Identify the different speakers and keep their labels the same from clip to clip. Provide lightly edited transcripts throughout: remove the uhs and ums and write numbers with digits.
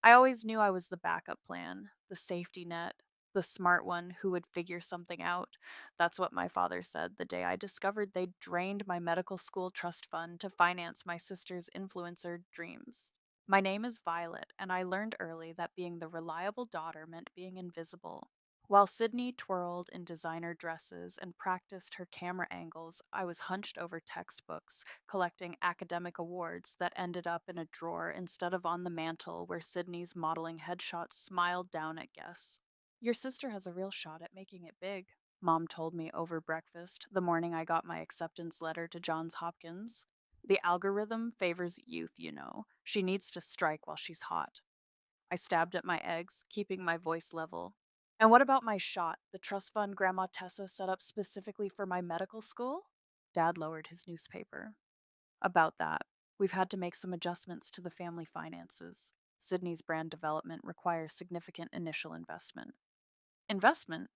Speaker 1: I always knew I was the backup plan, the safety net, the smart one who would figure something out. That's what my father said the day I discovered they'd drained my medical school trust fund to finance my sister's influencer dreams. My name is Violet, and I learned early that being the reliable daughter meant being invisible. While Sydney twirled in designer dresses and practiced her camera angles, I was hunched over textbooks, collecting academic awards that ended up in a drawer instead of on the mantle where Sydney's modeling headshots smiled down at guests. Your sister has a real shot at making it big, Mom told me over breakfast the morning I got my acceptance letter to Johns Hopkins. The algorithm favors youth, you know. She needs to strike while she's hot. I stabbed at my eggs, keeping my voice level. And what about my shot, the trust fund Grandma Tessa set up specifically for my medical school? Dad lowered his newspaper. About that, we've had to make some adjustments to the family finances. Sydney's brand development requires significant initial investment. Investment?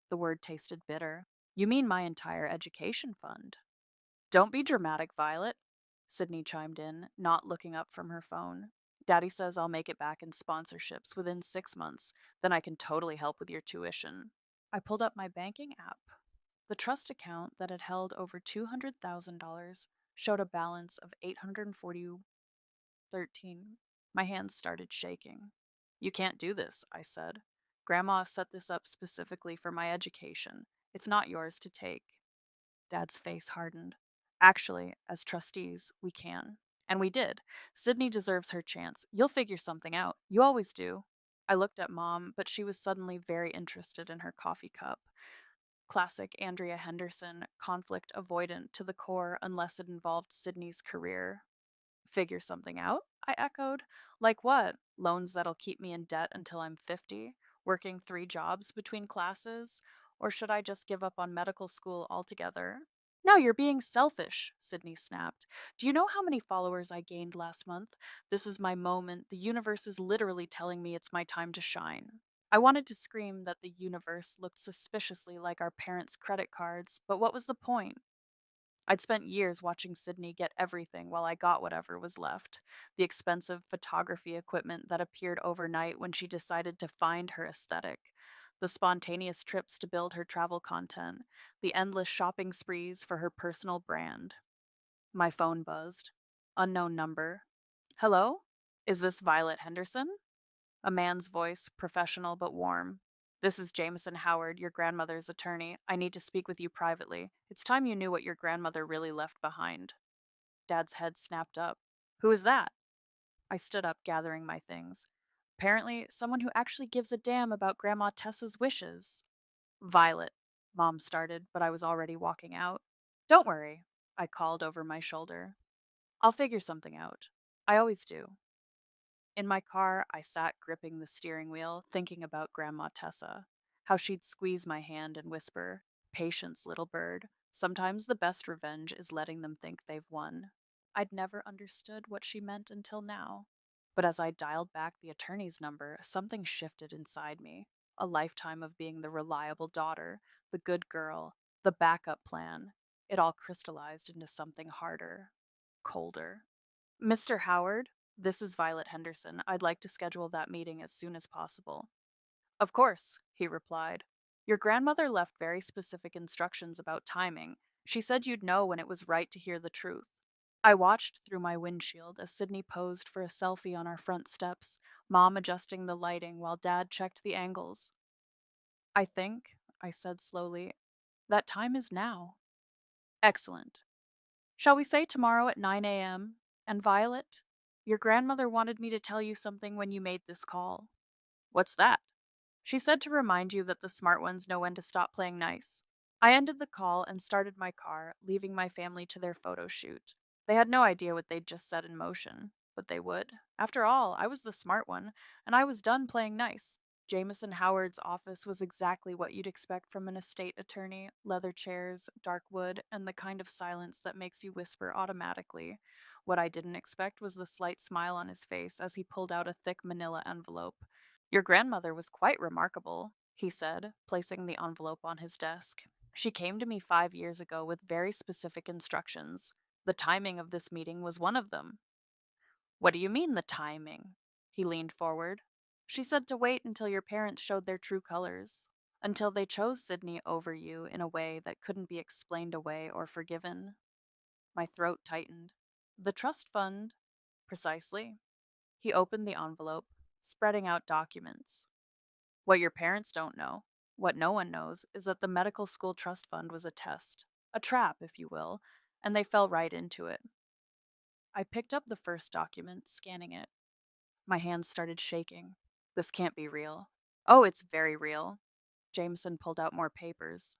Speaker 1: The word tasted bitter. You mean my entire education fund? Don't be dramatic, Violet, Sydney chimed in, not looking up from her phone. Daddy says I'll make it back in sponsorships within 6 months. Then I can totally help with your tuition. I pulled up my banking app. The trust account that had held over $200,000 showed a balance of 840.13. My hands started shaking. You can't do this, I said. Grandma set this up specifically for my education. It's not yours to take. Dad's face hardened. Actually, as trustees, we can. And we did. Sydney deserves her chance. You'll figure something out. You always do. I looked at Mom, but she was suddenly very interested in her coffee cup. Classic Andrea Henderson, conflict avoidant to the core unless it involved Sydney's career. Figure something out? I echoed. Like what? Loans that'll keep me in debt until I'm 50? Working 3 jobs between classes? Or should I just give up on medical school altogether? No, you're being selfish, Sydney snapped. Do you know how many followers I gained last month? This is my moment. The universe is literally telling me it's my time to shine. I wanted to scream that the universe looked suspiciously like our parents' credit cards, but what was the point? I'd spent years watching Sydney get everything while I got whatever was left. The expensive photography equipment that appeared overnight when she decided to find her aesthetic. The spontaneous trips to build her travel content. The endless shopping sprees for her personal brand. My phone buzzed. Unknown number. Hello? Is this Violet Henderson? A man's voice, professional but warm. This is Jameson Howard, your grandmother's attorney. I need to speak with you privately. It's time you knew what your grandmother really left behind. Dad's head snapped up. Who is that? I stood up, gathering my things. Apparently, someone who actually gives a damn about Grandma Tessa's wishes. Violet, Mom started, but I was already walking out. Don't worry, I called over my shoulder. I'll figure something out. I always do. In my car, I sat gripping the steering wheel, thinking about Grandma Tessa. How she'd squeeze my hand and whisper, Patience, little bird. Sometimes the best revenge is letting them think they've won. I'd never understood what she meant until now. But as I dialed back the attorney's number, something shifted inside me. A lifetime of being the reliable daughter, the good girl, the backup plan. It all crystallized into something harder, colder. Mr. Howard, this is Violet Henderson. I'd like to schedule that meeting as soon as possible. Of course, he replied. Your grandmother left very specific instructions about timing. She said you'd know when it was right to hear the truth. I watched through my windshield as Sydney posed for a selfie on our front steps, Mom adjusting the lighting while Dad checked the angles. I think, I said slowly, that time is now. Excellent. Shall we say tomorrow at 9 a.m.? And Violet, your grandmother wanted me to tell you something when you made this call. What's that? She said to remind you that the smart ones know when to stop playing nice. I ended the call and started my car, leaving my family to their photo shoot. They had no idea what they'd just set in motion, but they would. After all, I was the smart one, and I was done playing nice. Jameson Howard's office was exactly what you'd expect from an estate attorney: leather chairs, dark wood, and the kind of silence that makes you whisper automatically. What I didn't expect was the slight smile on his face as he pulled out a thick manila envelope. Your grandmother was quite remarkable, he said, placing the envelope on his desk. She came to me 5 years ago with very specific instructions. The timing of this meeting was one of them. What do you mean, the timing? He leaned forward. She said to wait until your parents showed their true colors, until they chose Sydney over you in a way that couldn't be explained away or forgiven. My throat tightened. The trust fund? Precisely. He opened the envelope, spreading out documents. What your parents don't know, what no one knows, is that the medical school trust fund was a test, a trap, if you will, and they fell right into it. I picked up the first document, scanning it. My hands started shaking. This can't be real. Oh, it's very real. Jameson pulled out more papers.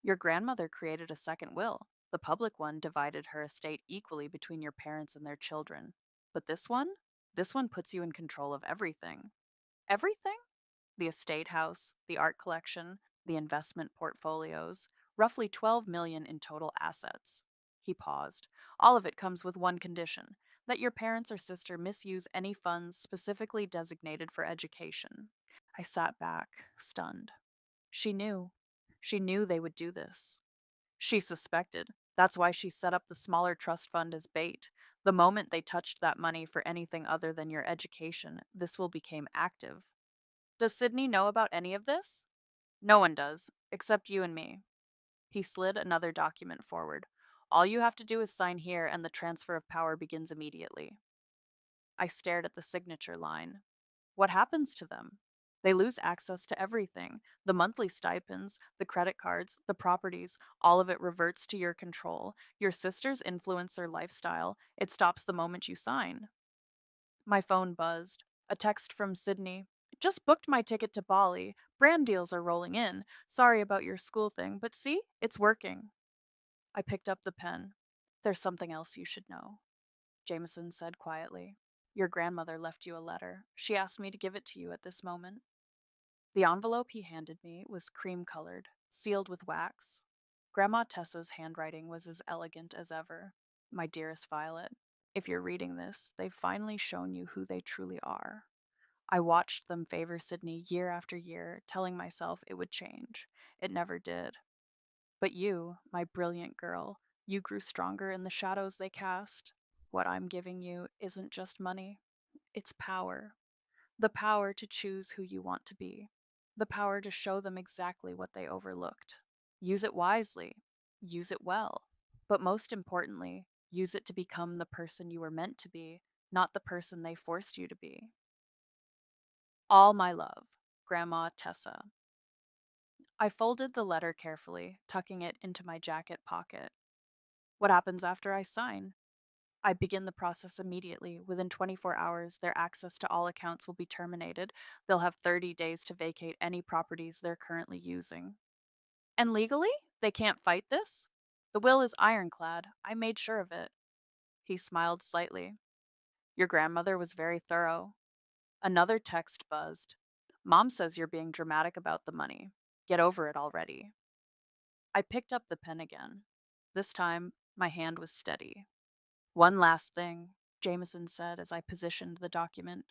Speaker 1: Your grandmother created a second will. The public one divided her estate equally between your parents and their children. But this one? This one puts you in control of everything. Everything? The estate house, the art collection, the investment portfolios, roughly 12 million in total assets. He paused. All of it comes with one condition, that your parents or sister misuse any funds specifically designated for education. I sat back, stunned. She knew. She knew they would do this. She suspected. That's why she set up the smaller trust fund as bait. The moment they touched that money for anything other than your education, this will become active. Does Sydney know about any of this? No one does, except you and me. He slid another document forward. All you have to do is sign here, and the transfer of power begins immediately. I stared at the signature line. What happens to them? They lose access to everything. The monthly stipends, the credit cards, the properties, all of it reverts to your control. Your sister's influencer lifestyle, it stops the moment you sign. My phone buzzed. A text from Sydney. Just booked my ticket to Bali. Brand deals are rolling in. Sorry about your school thing, but see, it's working. I picked up the pen. There's something else you should know, Jameson said quietly. Your grandmother left you a letter. She asked me to give it to you at this moment. The envelope he handed me was cream colored, sealed with wax. Grandma Tessa's handwriting was as elegant as ever. My dearest Violet, if you're reading this, they've finally shown you who they truly are. I watched them favor Sydney year after year, telling myself it would change. It never did. But you, my brilliant girl, you grew stronger in the shadows they cast. What I'm giving you isn't just money, it's power. The power to choose who you want to be. The power to show them exactly what they overlooked. Use it wisely. Use it well. But most importantly, use it to become the person you were meant to be, not the person they forced you to be. All my love, Grandma Tessa. I folded the letter carefully, tucking it into my jacket pocket. What happens after I sign? I begin the process immediately. Within 24 hours, their access to all accounts will be terminated. They'll have 30 days to vacate any properties they're currently using. And legally? They can't fight this? The will is ironclad. I made sure of it. He smiled slightly. Your grandmother was very thorough. Another text buzzed. Mom says you're being dramatic about the money. Get over it already. I picked up the pen again. This time, my hand was steady. One last thing, Jameson said as I positioned the document.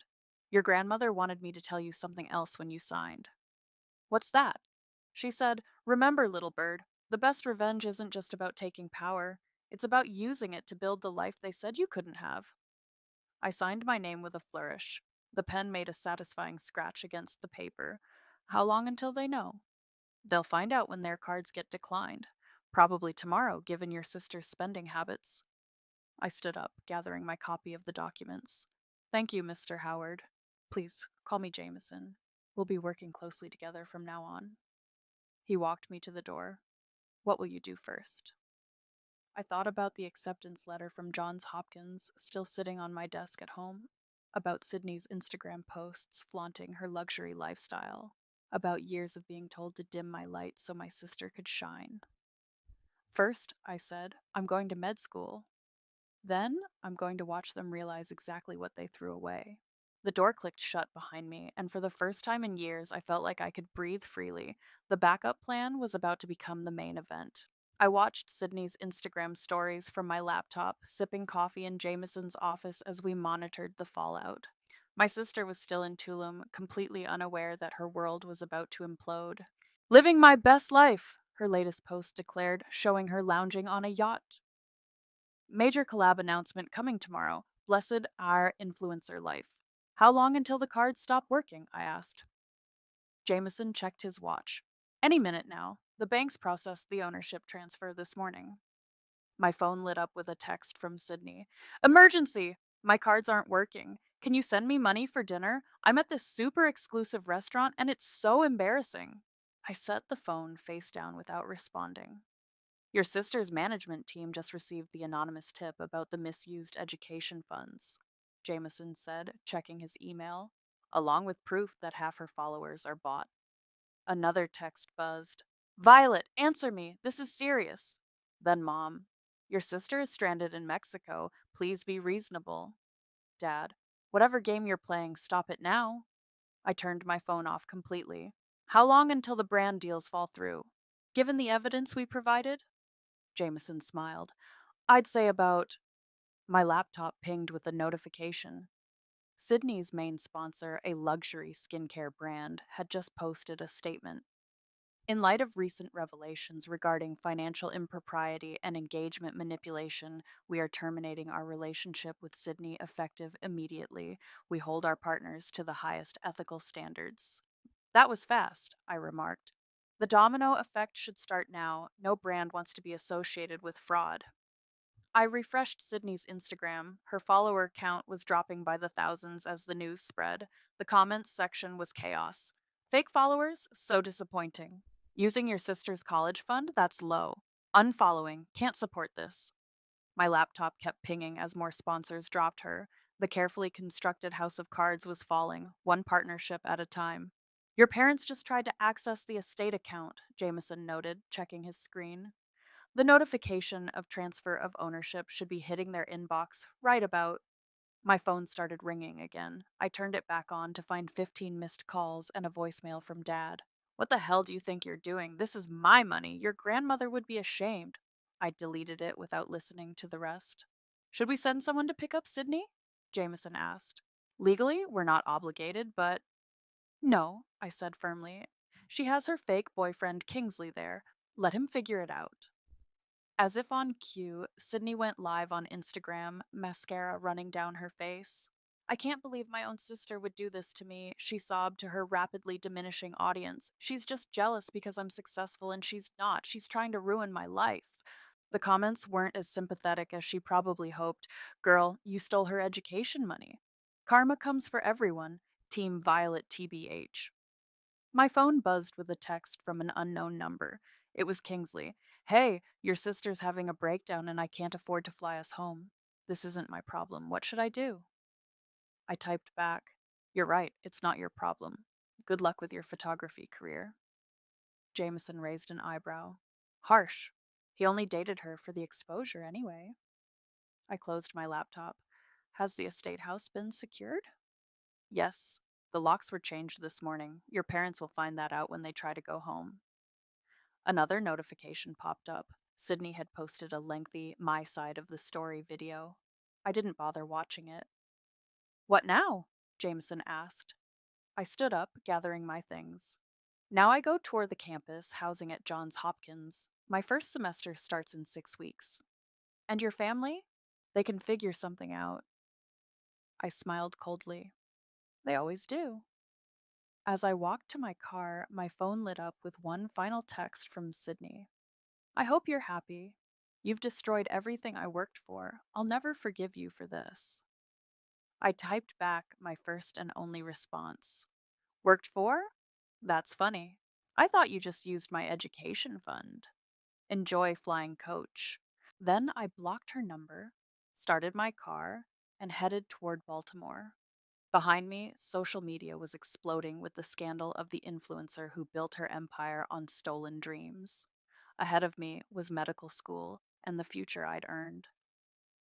Speaker 1: Your grandmother wanted me to tell you something else when you signed. What's that? She said, remember, little bird, the best revenge isn't just about taking power. It's about using it to build the life they said you couldn't have. I signed my name with a flourish. The pen made a satisfying scratch against the paper. How long until they know? They'll find out when their cards get declined. Probably tomorrow, given your sister's spending habits. I stood up, gathering my copy of the documents. Thank you, Mr. Howard. Please call me Jameson. We'll be working closely together from now on. He walked me to the door. What will you do first? I thought about the acceptance letter from Johns Hopkins still sitting on my desk at home, about Sydney's Instagram posts flaunting her luxury lifestyle, about years of being told to dim my light so my sister could shine. First, I said, I'm going to med school. Then, I'm going to watch them realize exactly what they threw away. The door clicked shut behind me, and for the first time in years, I felt like I could breathe freely. The backup plan was about to become the main event. I watched Sydney's Instagram stories from my laptop, sipping coffee in Jameson's office as we monitored the fallout. My sister was still in Tulum, completely unaware that her world was about to implode. Living my best life, her latest post declared, showing her lounging on a yacht. Major collab announcement coming tomorrow. Blessed our influencer life. How long until the cards stop working? I asked. Jameson checked his watch. Any minute now. The banks processed the ownership transfer this morning. My phone lit up with a text from Sydney. Emergency! My cards aren't working. Can you send me money for dinner? I'm at this super exclusive restaurant and it's so embarrassing. I set the phone face down without responding. Your sister's management team just received the anonymous tip about the misused education funds, Jameson said, checking his email, along with proof that half her followers are bought. Another text buzzed. Violet, answer me. This is serious. Then Mom. Your sister is stranded in Mexico. Please be reasonable. Dad. Whatever game you're playing, stop it now. I turned my phone off completely. How long until the brand deals fall through? Given the evidence we provided? Jameson smiled. I'd say about. My laptop pinged with a notification. Sydney's main sponsor, a luxury skincare brand, had just posted a statement. In light of recent revelations regarding financial impropriety and engagement manipulation, we are terminating our relationship with Sydney effective immediately. We hold our partners to the highest ethical standards. That was fast, I remarked. The domino effect should start now. No brand wants to be associated with fraud. I refreshed Sydney's Instagram. Her follower count was dropping by the thousands as the news spread. The comments section was chaos. Fake followers? So disappointing. Using your sister's college fund? That's low. Unfollowing. Can't support this. My laptop kept pinging as more sponsors dropped her. The carefully constructed house of cards was falling, one partnership at a time. Your parents just tried to access the estate account, Jameson noted, checking his screen. The notification of transfer of ownership should be hitting their inbox right about. My phone started ringing again. I turned it back on to find 15 missed calls and a voicemail from Dad. What the hell do you think you're doing? This is my money. Your grandmother would be ashamed. I deleted it without listening to the rest. Should we send someone to pick up Sydney? Jameson asked. Legally, we're not obligated, but. No, I said firmly. She has her fake boyfriend Kingsley there. Let him figure it out. As if on cue, Sydney went live on Instagram, mascara running down her face. I can't believe my own sister would do this to me, she sobbed to her rapidly diminishing audience. She's just jealous because I'm successful and she's not. She's trying to ruin my life. The comments weren't as sympathetic as she probably hoped. Girl, you stole her education money. Karma comes for everyone. Team Violet TBH. My phone buzzed with a text from an unknown number. It was Kingsley. Hey, your sister's having a breakdown and I can't afford to fly us home. This isn't my problem. What should I do? I typed back. You're right. It's not your problem. Good luck with your photography career. Jameson raised an eyebrow. Harsh. He only dated her for the exposure anyway. I closed my laptop. Has the estate house been secured? Yes. The locks were changed this morning. Your parents will find that out when they try to go home. Another notification popped up. Sydney had posted a lengthy My Side of the Story video. I didn't bother watching it. What now? Jameson asked. I stood up, gathering my things. Now I go tour the campus, housing at Johns Hopkins. My first semester starts in 6 weeks. And your family? They can figure something out. I smiled coldly. They always do. As I walked to my car, my phone lit up with one final text from Sydney. I hope you're happy. You've destroyed everything I worked for. I'll never forgive you for this. I typed back my first and only response. Worked for? That's funny. I thought you just used my education fund. Enjoy flying coach. Then I blocked her number, started my car, and headed toward Baltimore. Behind me, social media was exploding with the scandal of the influencer who built her empire on stolen dreams. Ahead of me was medical school and the future I'd earned.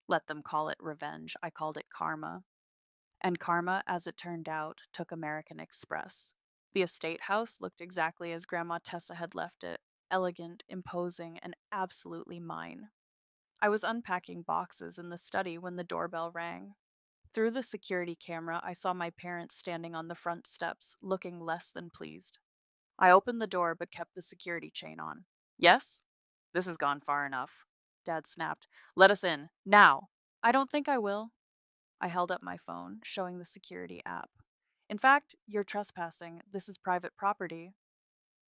Speaker 1: Let them call it revenge, I called it karma. And karma, as it turned out, took American Express. The estate house looked exactly as Grandma Tessa had left it, elegant, imposing, and absolutely mine. I was unpacking boxes in the study when the doorbell rang. Through the security camera, I saw my parents standing on the front steps, looking less than pleased. I opened the door but kept the security chain on. Yes? This has gone far enough. Dad snapped. Let us in. Now. I don't think I will. I held up my phone, showing the security app. In fact, you're trespassing. This is private property.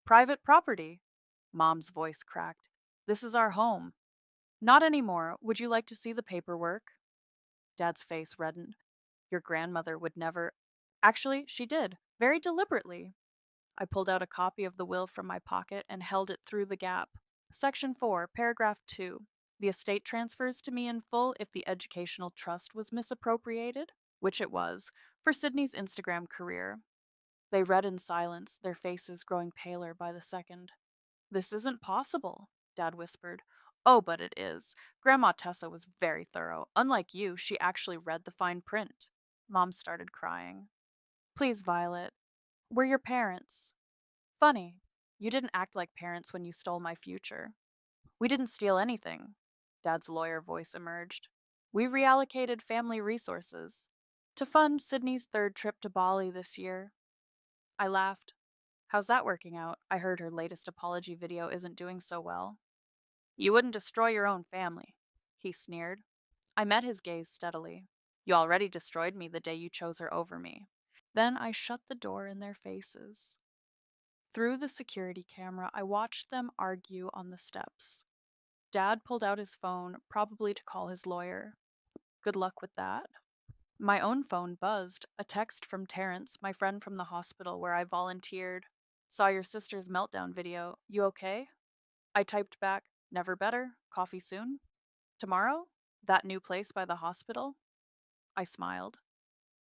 Speaker 1: Private property? Mom's voice cracked. This is our home. Not anymore. Would you like to see the paperwork? Dad's face reddened. Your grandmother would never. Actually, she did, very deliberately. I pulled out a copy of the will from my pocket and held it through the gap. Section 4, paragraph 2. The estate transfers to me in full if the educational trust was misappropriated, which it was, for Sydney's Instagram career. They read in silence, their faces growing paler by the second. This isn't possible, Dad whispered. Oh, but it is. Grandma Tessa was very thorough. Unlike you, she actually read the fine print. Mom started crying. Please, Violet. We're your parents. Funny. You didn't act like parents when you stole my future. We didn't steal anything. Dad's lawyer voice emerged. We reallocated family resources to fund Sydney's third trip to Bali this year. I laughed. How's that working out? I heard her latest apology video isn't doing so well. You wouldn't destroy your own family, he sneered. I met his gaze steadily. You already destroyed me the day you chose her over me. Then I shut the door in their faces. Through the security camera, I watched them argue on the steps. Dad pulled out his phone, probably to call his lawyer. Good luck with that. My own phone buzzed, a text from Terrence, my friend from the hospital where I volunteered. Saw your sister's meltdown video. You okay? I typed back, never better. Coffee soon? Tomorrow? That new place by the hospital? I smiled.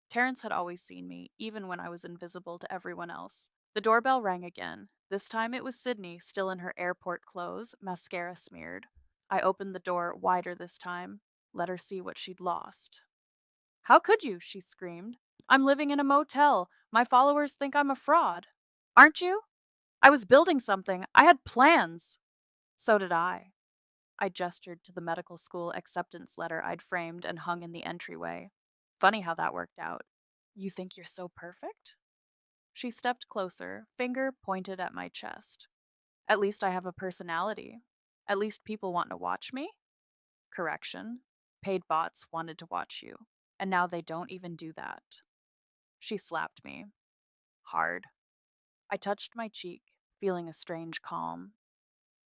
Speaker 1: Terrence had always seen me, even when I was invisible to everyone else. The doorbell rang again. This time it was Sydney, still in her airport clothes, mascara smeared. I opened the door wider this time, let her see what she'd lost. How could you? She screamed. I'm living in a motel. My followers think I'm a fraud. Aren't you? I was building something. I had plans. So did I. I gestured to the medical school acceptance letter I'd framed and hung in the entryway. Funny how that worked out. You think you're so perfect? She stepped closer, finger pointed at my chest. At least I have a personality. At least people want to watch me? Correction. Paid bots wanted to watch you, and now they don't even do that. She slapped me. Hard. I touched my cheek, feeling a strange calm.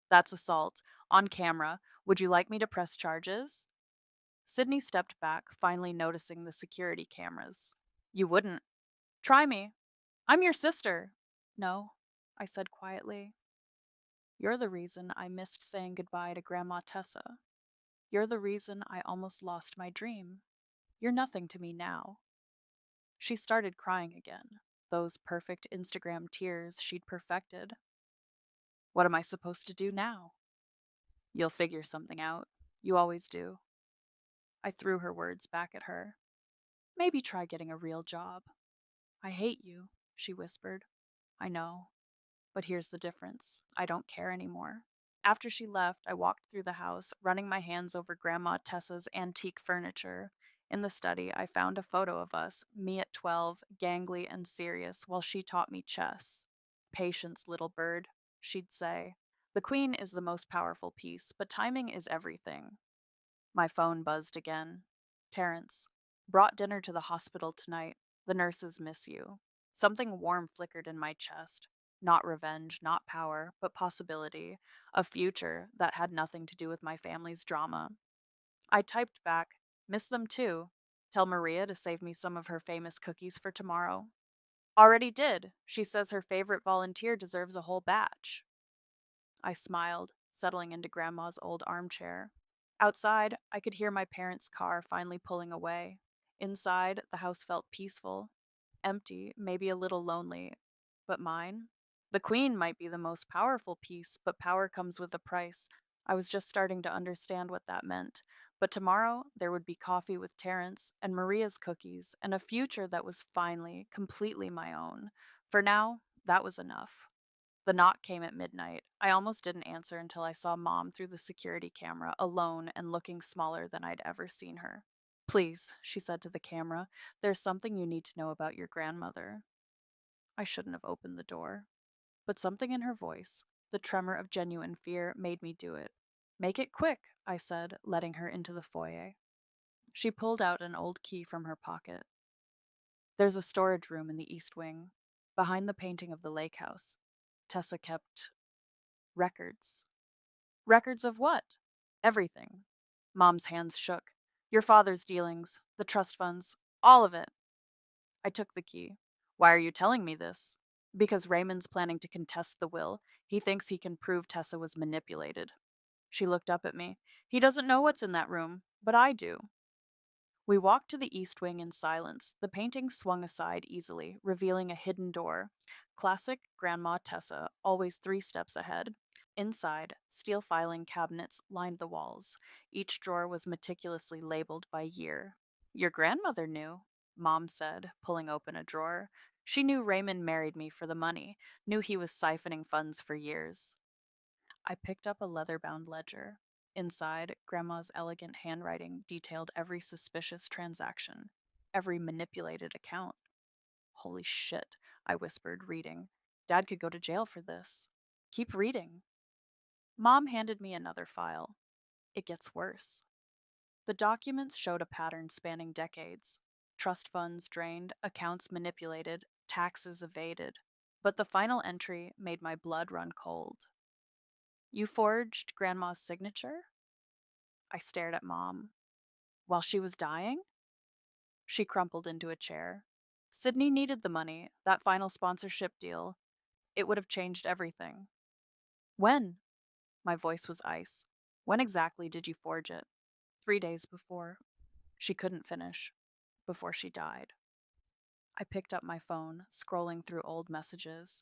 Speaker 1: That's assault. On camera. Would you like me to press charges? Sydney stepped back, finally noticing the security cameras. You wouldn't. Try me. I'm your sister. No, I said quietly. You're the reason I missed saying goodbye to Grandma Tessa. You're the reason I almost lost my dream. You're nothing to me now. She started crying again, those perfect Instagram tears she'd perfected. What am I supposed to do now? You'll figure something out. You always do. I threw her words back at her. Maybe try getting a real job. I hate you, she whispered. I know. But here's the difference. I don't care anymore. After she left, I walked through the house, running my hands over Grandma Tessa's antique furniture. In the study, I found a photo of us, me at 12, gangly and serious, while she taught me chess. Patience, little bird, she'd say. The queen is the most powerful piece, but timing is everything. My phone buzzed again. Terrence. Brought dinner to the hospital tonight. The nurses miss you. Something warm flickered in my chest. Not revenge, not power, but possibility. A future that had nothing to do with my family's drama. I typed back, miss them too. Tell Maria to save me some of her famous cookies for tomorrow. Already did. She says her favorite volunteer deserves a whole batch. I smiled, settling into Grandma's old armchair. Outside, I could hear my parents' car finally pulling away. Inside, the house felt peaceful, empty, maybe a little lonely. But mine? The queen might be the most powerful piece, but power comes with a price. I was just starting to understand what that meant. But tomorrow, there would be coffee with Terrence, and Maria's cookies, and a future that was finally, completely my own. For now, that was enough. The knock came at midnight. I almost didn't answer until I saw Mom through the security camera, alone and looking smaller than I'd ever seen her. Please, she said to the camera, there's something you need to know about your grandmother. I shouldn't have opened the door. But something in her voice, the tremor of genuine fear, made me do it. Make it quick, I said, letting her into the foyer. She pulled out an old key from her pocket. There's a storage room in the east wing, behind the painting of the lake house. Tessa kept records. Records of what? Everything. Mom's hands shook. Your father's dealings, the trust funds, all of it. I took the key. Why are you telling me this? Because Raymond's planning to contest the will. He thinks he can prove Tessa was manipulated. She looked up at me. He doesn't know what's in that room, but I do. We walked to the east wing in silence. The painting swung aside easily, revealing a hidden door. Classic Grandma Tessa, always 3 steps ahead. Inside, steel filing cabinets lined the walls. Each drawer was meticulously labeled by year. Your grandmother knew, Mom said, pulling open a drawer. She knew Raymond married me for the money, knew he was siphoning funds for years. I picked up a leather bound ledger. Inside, Grandma's elegant handwriting detailed every suspicious transaction, every manipulated account. Holy shit, I whispered, reading. Dad could go to jail for this. Keep reading. Mom handed me another file. It gets worse. The documents showed a pattern spanning decades: trust funds drained, accounts manipulated, taxes evaded. But the final entry made my blood run cold. You forged Grandma's signature? I stared at Mom. While she was dying? She crumpled into a chair. Sydney needed the money, that final sponsorship deal. It would have changed everything. When? My voice was ice. When exactly did you forge it? 3 days before. She couldn't finish. Before she died. I picked up my phone, scrolling through old messages,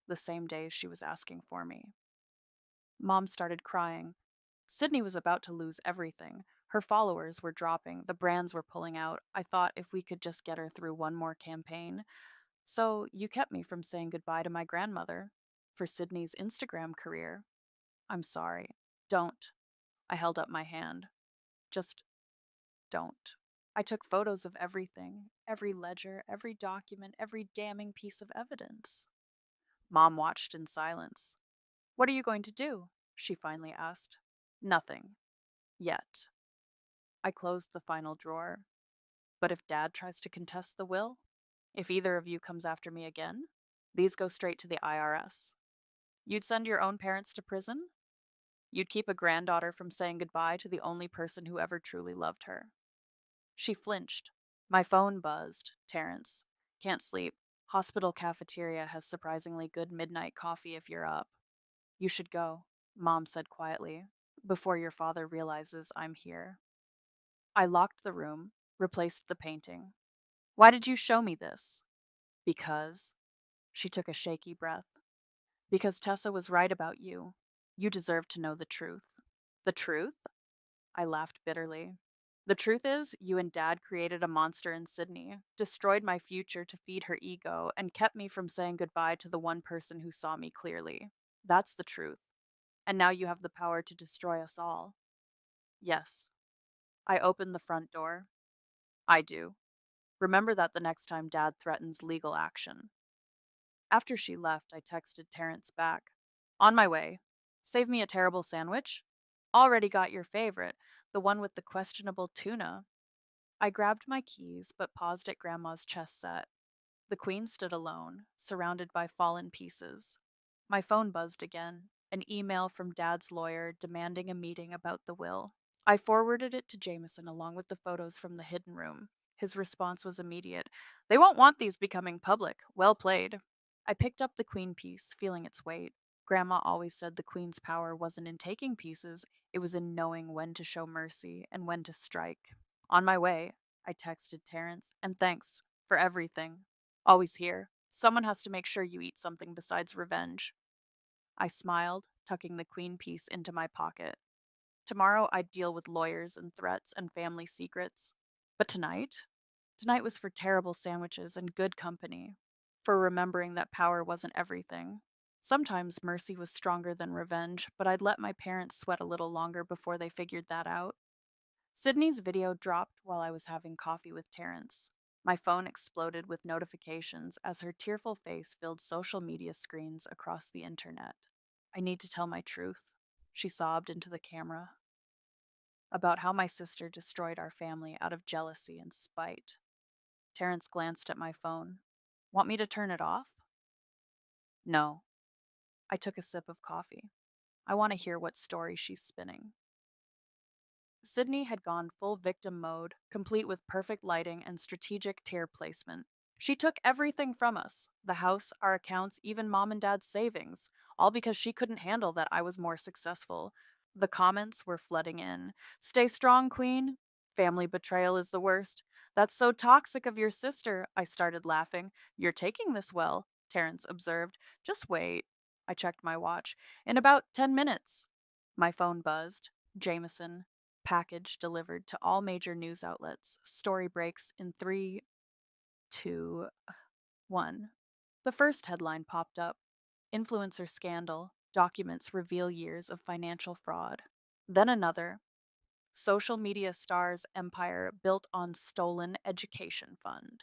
Speaker 1: the same days she was asking for me. Mom started crying. Sydney was about to lose everything. Her followers were dropping, the brands were pulling out. I thought if we could just get her through one more campaign. So you kept me from saying goodbye to my grandmother. For Sydney's Instagram career. I'm sorry. Don't. I held up my hand. Just don't. I took photos of everything, every ledger, every document, every damning piece of evidence. Mom watched in silence. What are you going to do? She finally asked. Nothing. Yet. I closed the final drawer. But if Dad tries to contest the will? If either of you comes after me again? These go straight to the IRS. You'd send your own parents to prison? You'd keep a granddaughter from saying goodbye to the only person who ever truly loved her. She flinched. My phone buzzed. Terrence. Can't sleep. Hospital cafeteria has surprisingly good midnight coffee if you're up. You should go, Mom said quietly, before your father realizes I'm here. I locked the room, replaced the painting. Why did you show me this? Because. She took a shaky breath. Because Tessa was right about you. You deserve to know the truth. The truth? I laughed bitterly. The truth is, you and Dad created a monster in Sydney, destroyed my future to feed her ego, and kept me from saying goodbye to the one person who saw me clearly. That's the truth. And now you have the power to destroy us all. Yes. I opened the front door. I do. Remember that the next time Dad threatens legal action. After she left, I texted Terrence back. On my way. Save me a terrible sandwich? Already got your favorite, the one with the questionable tuna. I grabbed my keys, but paused at Grandma's chess set. The queen stood alone, surrounded by fallen pieces. My phone buzzed again, an email from Dad's lawyer demanding a meeting about the will. I forwarded it to Jameson along with the photos from the hidden room. His response was immediate. They won't want these becoming public. Well played. I picked up the queen piece, feeling its weight. Grandma always said the queen's power wasn't in taking pieces, it was in knowing when to show mercy and when to strike. On my way, I texted Terrence, and thanks for everything. Always here. Someone has to make sure you eat something besides revenge. I smiled, tucking the queen piece into my pocket. Tomorrow I'd deal with lawyers and threats and family secrets. But tonight? Tonight was for terrible sandwiches and good company. For remembering that power wasn't everything. Sometimes mercy was stronger than revenge, but I'd let my parents sweat a little longer before they figured that out. Sydney's video dropped while I was having coffee with Terrence. My phone exploded with notifications as her tearful face filled social media screens across the internet. I need to tell my truth, she sobbed into the camera. about how my sister destroyed our family out of jealousy and spite. Terrence glanced at my phone. Want me to turn it off? No. I took a sip of coffee. I want to hear what story she's spinning. Sydney had gone full victim mode, complete with perfect lighting and strategic tier placement. She took everything from us, the house, our accounts, even mom and dad's savings, all because she couldn't handle that I was more successful. The comments were flooding in. Stay strong, queen. Family betrayal is the worst. That's so toxic of your sister. I started laughing. You're taking this well, Terence observed. Just wait. I checked my watch. In about 10 minutes. My phone buzzed. Jameson. Package delivered to all major news outlets. Story breaks in 3, 2, 1. The first headline popped up: Influencer scandal. Documents reveal years of financial fraud. Then another: Social media stars empire built on stolen education fund.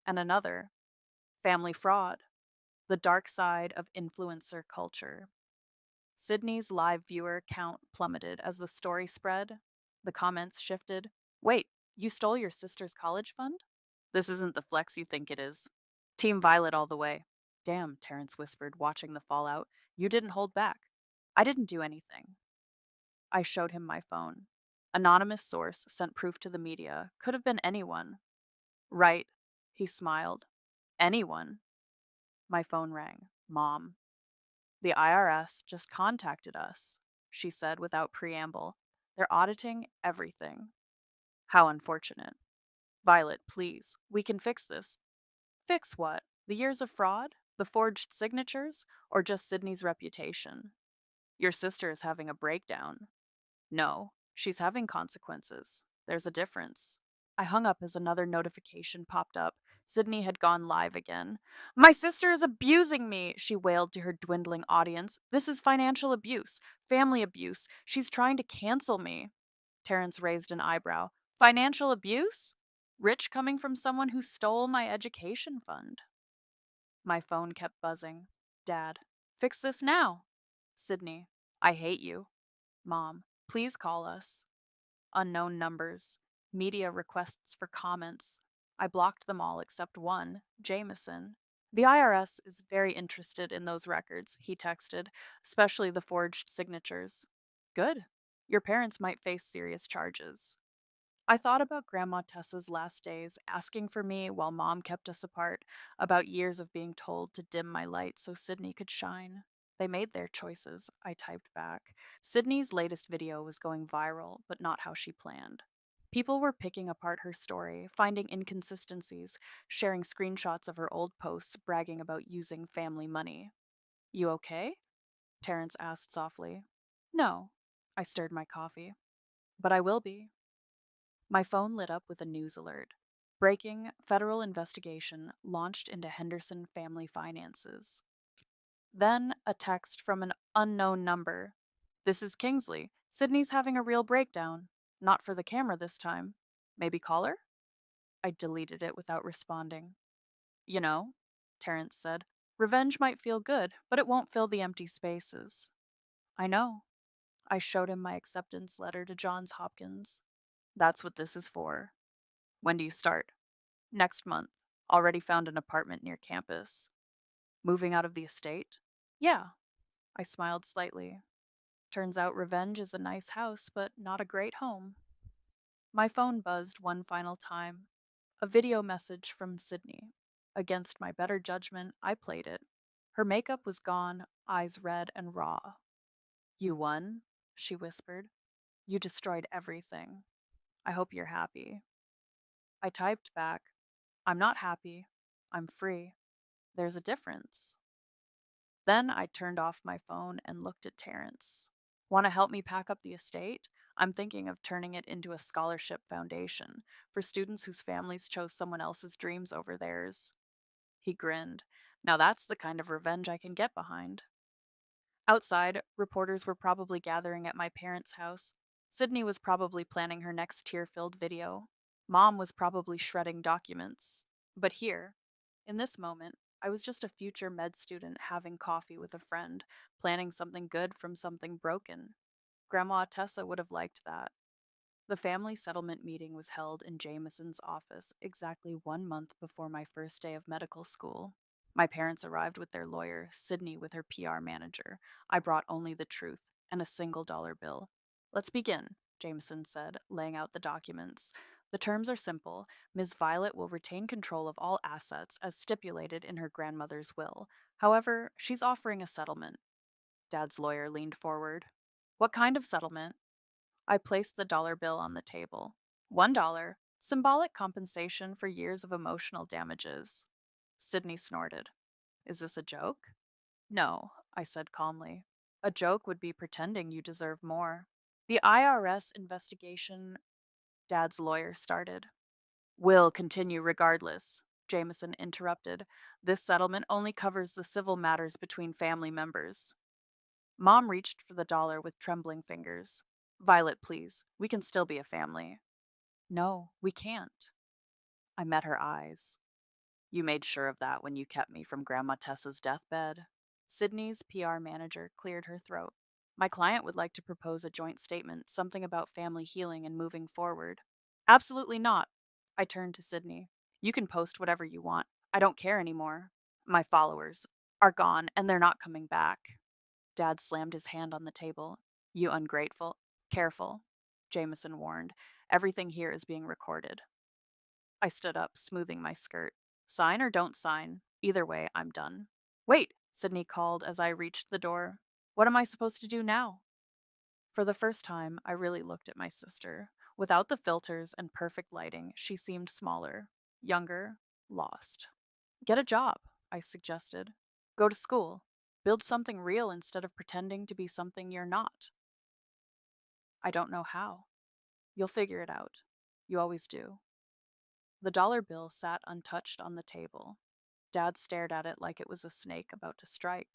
Speaker 1: And another: Family fraud. The dark side of influencer culture. Sydney's live viewer count plummeted as the story spread. The comments shifted. Wait, you stole your sister's college fund? This isn't the flex you think it is. Team Violet all the way. Damn, Terrence whispered, watching the fallout. You didn't hold back. I didn't do anything. I showed him my phone. Anonymous source sent proof to the media. Could have been anyone. Right, he smiled. Anyone. My phone rang. Mom. The IRS just contacted us, she said without preamble. They're auditing everything. How unfortunate. Violet, please, we can fix this. Fix what? The years of fraud? The forged signatures? Or just Sydney's reputation? Your sister is having a breakdown. No, she's having consequences. There's a difference. I hung up as another notification popped up. Sydney had gone live again. My sister is abusing me, she wailed to her dwindling audience. This is financial abuse, family abuse. She's trying to cancel me. Terrence raised an eyebrow. Financial abuse? Rich coming from someone who stole my education fund. My phone kept buzzing. Dad, fix this now. Sydney, I hate you. Mom, please call us. Unknown numbers. Media requests for comments. I blocked them all except one, Jameson. The IRS is very interested in those records, he texted, especially the forged signatures. Good. Your parents might face serious charges. I thought about Grandma Tessa's last days, asking for me while Mom kept us apart, about years of being told to dim my light so Sydney could shine. They made their choices, I typed back. Sydney's latest video was going viral, but not how she planned. People were picking apart her story, finding inconsistencies, sharing screenshots of her old posts bragging about using family money. You okay? Terrence asked softly. No. I stirred my coffee. But I will be. My phone lit up with a news alert. Breaking federal investigation launched into Henderson family finances. Then a text from an unknown number. This is Kingsley. Sydney's having a real breakdown. Not for the camera this time. Maybe call her? I deleted it without responding. You know, Terrence said, revenge might feel good, but it won't fill the empty spaces. I know. I showed him my acceptance letter to Johns Hopkins. That's what this is for. When do you start? Next month. Already found an apartment near campus. Moving out of the estate? Yeah. I smiled slightly. Turns out revenge is a nice house, but not a great home. My phone buzzed one final time. A video message from Sydney. Against my better judgment, I played it. Her makeup was gone, eyes red and raw. You won, she whispered. You destroyed everything. I hope you're happy. I typed back, I'm not happy. I'm free. There's a difference. Then I turned off my phone and looked at Terrence. Want to help me pack up the estate? I'm thinking of turning it into a scholarship foundation for students whose families chose someone else's dreams over theirs. He grinned. Now that's the kind of revenge I can get behind. Outside, reporters were probably gathering at my parents' house. Sydney was probably planning her next tear-filled video. Mom was probably shredding documents. But here, in this moment, I was just a future med student having coffee with a friend, planning something good from something broken. Grandma Tessa would have liked that. The family settlement meeting was held in Jameson's office exactly 1 month before my first day of medical school. My parents arrived with their lawyer, Sydney with her PR manager. I brought only the truth and a single-dollar bill. Let's begin, Jameson said, laying out the documents. The terms are simple. Ms. Violet will retain control of all assets as stipulated in her grandmother's will. However, she's offering a settlement. Dad's lawyer leaned forward. What kind of settlement? I placed the dollar bill on the table. $1, symbolic compensation for years of emotional damages. Sydney snorted. Is this a joke? No, I said calmly. A joke would be pretending you deserve more. The IRS investigation, Dad's lawyer started. Will continue regardless, Jameson interrupted. This settlement only covers the civil matters between family members. Mom reached for the dollar with trembling fingers. Violet, please. We can still be a family. No, we can't. I met her eyes. You made sure of that when you kept me from Grandma Tessa's deathbed. Sydney's PR manager cleared her throat. My client would like to propose a joint statement, something about family healing and moving forward. Absolutely not. I turned to Sydney. You can post whatever you want. I don't care anymore. My followers are gone and they're not coming back. Dad slammed his hand on the table. You ungrateful. Careful, Jameson warned. Everything here is being recorded. I stood up, smoothing my skirt. Sign or don't sign. Either way, I'm done. Wait, Sydney called as I reached the door. What am I supposed to do now? For the first time, I really looked at my sister. Without the filters and perfect lighting, she seemed smaller, younger, lost. Get a job, I suggested. Go to school. Build something real instead of pretending to be something you're not. I don't know how. You'll figure it out. You always do. The dollar bill sat untouched on the table. Dad stared at it like it was a snake about to strike.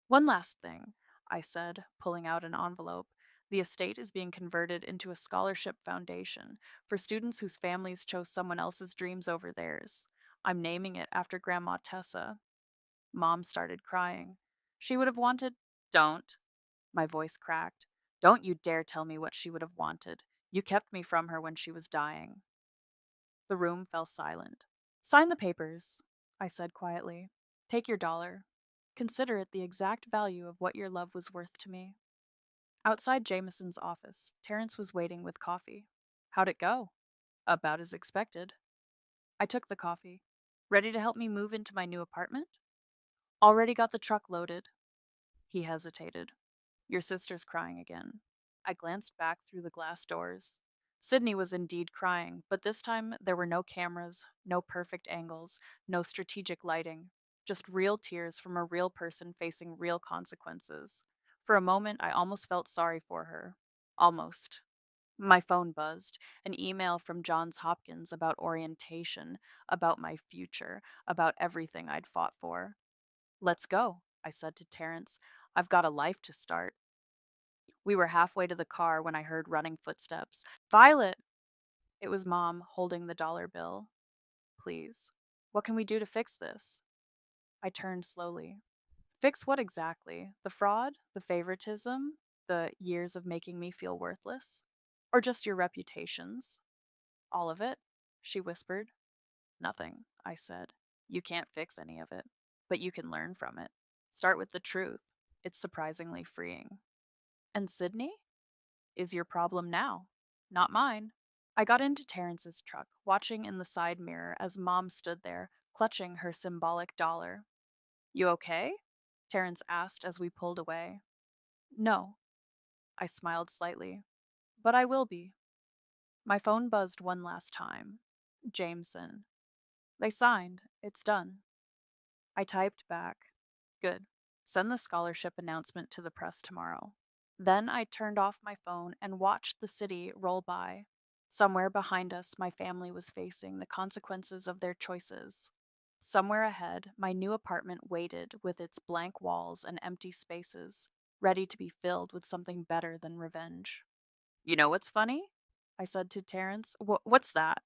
Speaker 1: One last thing, I said, pulling out an envelope. The estate is being converted into a scholarship foundation for students whose families chose someone else's dreams over theirs. I'm naming it after Grandma Tessa. Mom started crying. She would have wanted. Don't. My voice cracked. Don't you dare tell me what she would have wanted. You kept me from her when she was dying. The room fell silent. Sign the papers, I said quietly. Take your dollar. Consider it the exact value of what your love was worth to me. Outside Jameson's office, Terence was waiting with coffee. How'd it go? About as expected. I took the coffee. Ready to help me move into my new apartment? Already got the truck loaded. He hesitated. Your sister's crying again. I glanced back through the glass doors. Sydney was indeed crying, but this time there were no cameras, no perfect angles, no strategic lighting, just real tears from a real person facing real consequences. For a moment, I almost felt sorry for her. Almost. My phone buzzed, an email from Johns Hopkins about orientation, about my future, about everything I'd fought for. Let's go, I said to Terence. I've got a life to start. We were halfway to the car when I heard running footsteps. Violet! It was Mom holding the dollar bill. Please. What can we do to fix this? I turned slowly. Fix what exactly? The fraud? The favoritism? The years of making me feel worthless? Or just your reputations? All of it? She whispered. Nothing, I said. You can't fix any of it, but you can learn from it. Start with the truth. It's surprisingly freeing. And Sydney? Is your problem now, not mine. I got into Terrence's truck, watching in the side mirror as Mom stood there, clutching her symbolic dollar. You okay? Terrence asked as we pulled away. No, I smiled slightly. But I will be. My phone buzzed one last time. Jameson. They signed. It's done. I typed back. Good. Send the scholarship announcement to the press tomorrow. Then I turned off my phone and watched the city roll by. Somewhere behind us, my family was facing the consequences of their choices. Somewhere ahead, my new apartment waited with its blank walls and empty spaces, ready to be filled with something better than revenge. You know what's funny? I said to Terence. What's that?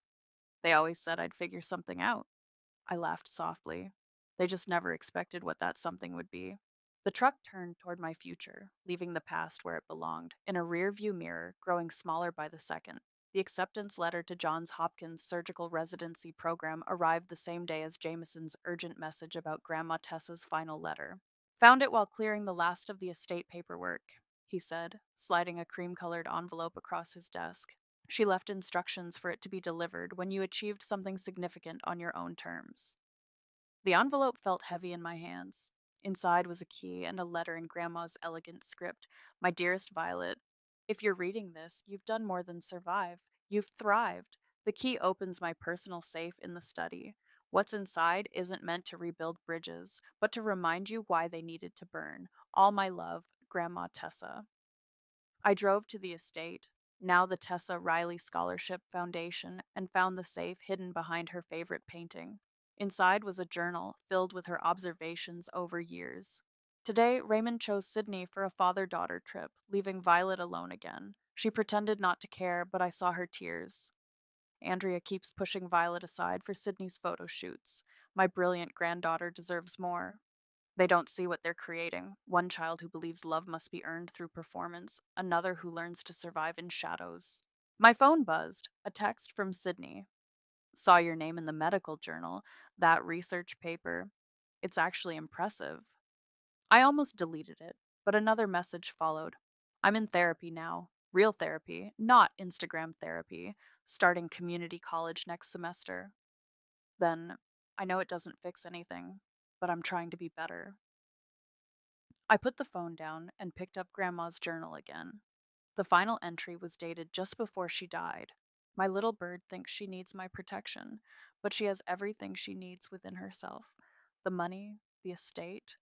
Speaker 1: They always said I'd figure something out. I laughed softly. They just never expected what that something would be. The truck turned toward my future, leaving the past where it belonged, in a rear view mirror, growing smaller by the second. The acceptance letter to Johns Hopkins surgical residency program arrived the same day as Jameson's urgent message about Grandma Tessa's final letter. Found it while clearing the last of the estate paperwork, he said, sliding a cream colored envelope across his desk. She left instructions for it to be delivered when you achieved something significant on your own terms. The envelope felt heavy in my hands. Inside was a key and a letter in Grandma's elegant script. My dearest Violet, if you're reading this, you've done more than survive. You've thrived. The key opens my personal safe in the study. What's inside isn't meant to rebuild bridges, but to remind you why they needed to burn. All my love, Grandma Tessa. I drove to the estate, now the Tessa Riley Scholarship Foundation, and found the safe hidden behind her favorite painting. Inside was a journal filled with her observations over years. Today, Raymond chose Sydney for a father daughter trip, leaving Violet alone again. She pretended not to care, but I saw her tears. Andrea keeps pushing Violet aside for Sydney's photo shoots. My brilliant granddaughter deserves more. They don't see what they're creating. One child who believes love must be earned through performance, another who learns to survive in shadows. My phone buzzed, a text from Sydney. Saw your name in the medical journal, that research paper. It's actually impressive. I almost deleted it, but another message followed. I'm in therapy now. Real therapy, not Instagram therapy, starting community college next semester. Then, I know it doesn't fix anything, but I'm trying to be better. I put the phone down and picked up Grandma's journal again. The final entry was dated just before she died. My little bird thinks she needs my protection, but she has everything she needs within herself: the money, the estate.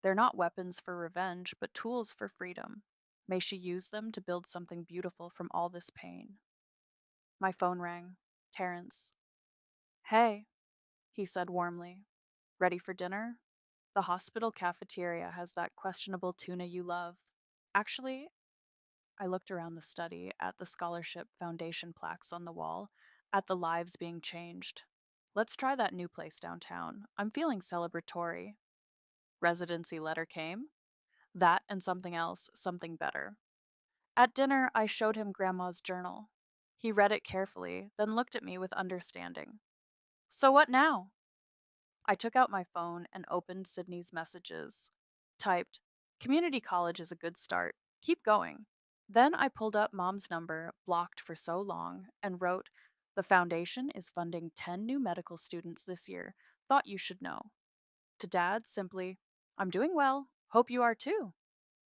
Speaker 1: They're not weapons for revenge, but tools for freedom. May she use them to build something beautiful from all this pain. My phone rang. Terrence. Hey, he said warmly. Ready for dinner? The hospital cafeteria has that questionable tuna you love. Actually, I looked around the study, at the scholarship foundation plaques on the wall, at the lives being changed. Let's try that new place downtown. I'm feeling celebratory. Residency letter came. That and something else, something better. At dinner, I showed him Grandma's journal. He read it carefully, then looked at me with understanding. So what now? I took out my phone and opened Sydney's messages. Typed, Community college is a good start. Keep going. Then I pulled up Mom's number, blocked for so long, and wrote, The foundation is funding 10 new medical students this year. Thought you should know. To Dad, simply, I'm doing well. Hope you are too.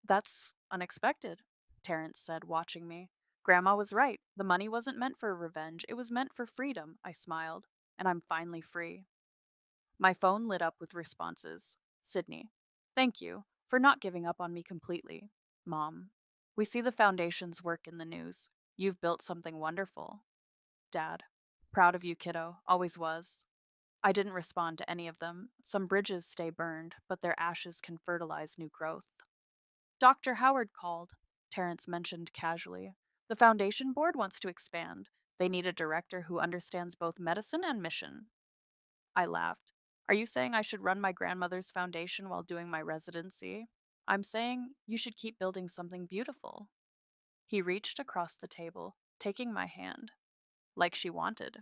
Speaker 1: That's unexpected, Terence said, watching me. Grandma was right. The money wasn't meant for revenge, it was meant for freedom, I smiled. And I'm finally free. My phone lit up with responses. Sydney. Thank you for not giving up on me completely. Mom. We see the foundation's work in the news. You've built something wonderful. Dad. Proud of you, kiddo. Always was. I didn't respond to any of them. Some bridges stay burned, but their ashes can fertilize new growth. Dr. Howard called, Terence mentioned casually. The foundation board wants to expand. They need a director who understands both medicine and mission. I laughed. Are you saying I should run my grandmother's foundation while doing my residency? I'm saying you should keep building something beautiful. He reached across the table, taking my hand, like she wanted.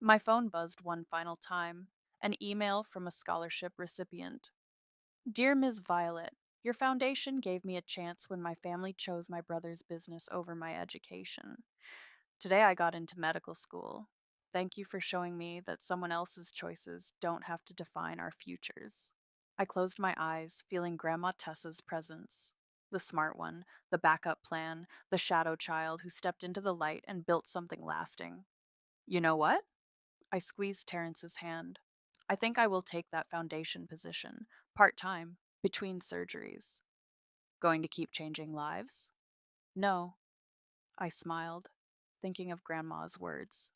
Speaker 1: My phone buzzed one final time, an email from a scholarship recipient. Dear Ms. Violet, your foundation gave me a chance when my family chose my brother's business over my education. Today I got into medical school. Thank you for showing me that someone else's choices don't have to define our futures. I closed my eyes, feeling Grandma Tessa's presence. The smart one, the backup plan, the shadow child who stepped into the light and built something lasting. You know what? I squeezed Terrence's hand. I think I will take that foundation position, part time, between surgeries. Going to keep changing lives? No, I smiled, thinking of Grandma's words.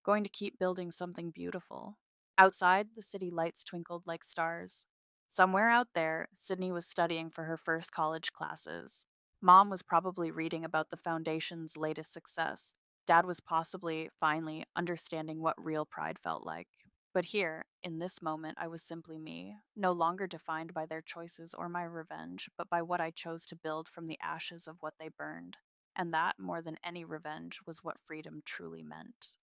Speaker 1: Going to keep building something beautiful. Outside, the city lights twinkled like stars. Somewhere out there, Sydney was studying for her first college classes. Mom was probably reading about the Foundation's latest success. Dad was possibly, finally, understanding what real pride felt like. But here, in this moment, I was simply me, no longer defined by their choices or my revenge, but by what I chose to build from the ashes of what they burned. And that, more than any revenge, was what freedom truly meant.